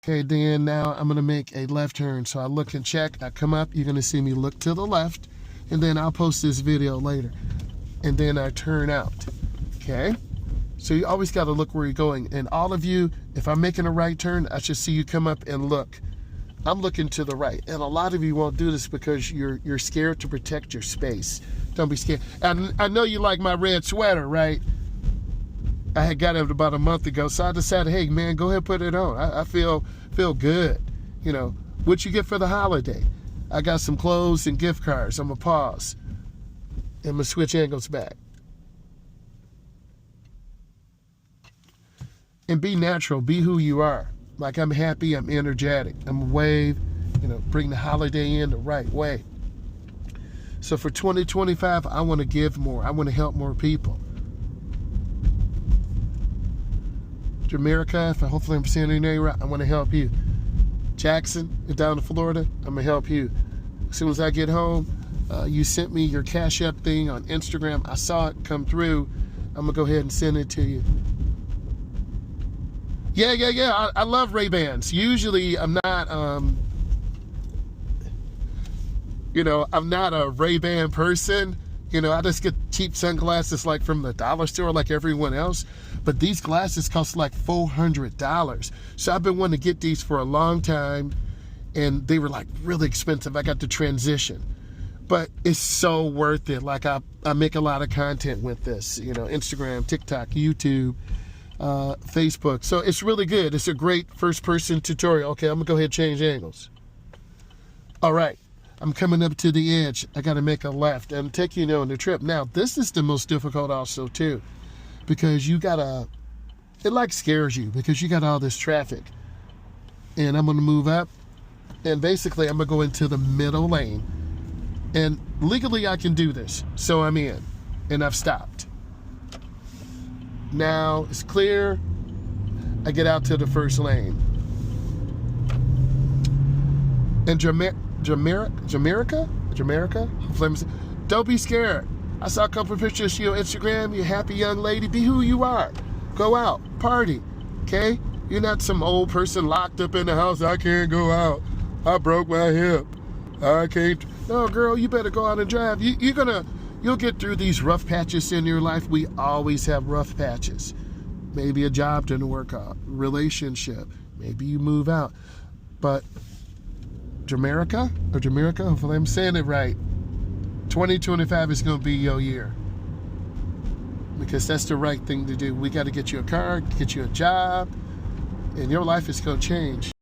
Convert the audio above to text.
Okay, then now I'm gonna make a left turn. So I look and check, I come up, you're gonna see me look to the left, and then I'll post this video later. And then I turn out, okay? So you always gotta look where you're going. And all of you, if I'm making a right turn, I should see you come up and look. I'm looking to the right. And a lot of you won't do this because you're scared to protect your space. Don't be scared. And I know you like my red sweater, right? I had got it about a month ago, so I decided, hey man, go ahead and put it on. I feel good. You know, what you get for the holiday? I got some clothes and gift cards. I'm gonna pause. And I'm gonna switch angles back. And be natural, be who you are. Like I'm happy, I'm energetic, I'm a wave, you know, bring the holiday in the right way. So for 2025, I wanna give more. I wanna help more people. Jamaica, hopefully I'm saying your name right, I want to help you. Jackson, you're down in Florida, I'm going to help you. As soon as I get home, you sent me your Cash App thing on Instagram. I saw it come through. I'm going to go ahead and send it to you. Yeah. I love Ray-Bans. Usually I'm not, I'm not a Ray-Ban person. You know, I just get cheap sunglasses like from the dollar store like everyone else. But these glasses cost like $400. So I've been wanting to get these for a long time. And they were like really expensive. I got the transition. But it's so worth it. Like I make a lot of content with this. You know, Instagram, TikTok, YouTube, Facebook. So it's really good. It's a great first person tutorial. Okay, I'm going to go ahead and change angles. All right. I'm coming up to the edge. I got to make a left and take you on the trip. Now, this is the most difficult also too, because you gotta, it like scares you because you got all this traffic. And I'm going to move up and basically I'm going to go into the middle lane. And legally I can do this. So I'm in and I've stopped. Now it's clear. I get out to the first lane. And Jamaica? Don't be scared. I saw a couple of pictures of you on Instagram. You're a happy young lady. Be who you are. Go out. Party. Okay? You're not some old person locked up in the house. I can't go out. I broke my hip. I can't. No, girl, you better go out and drive. You'll get through these rough patches in your life. We always have rough patches. Maybe a job didn't work out. Relationship. Maybe you move out. But Jamaica, hopefully I'm saying it right. 2025 is going to be your year. Because that's the right thing to do. We got to get you a car, get you a job, and your life is going to change.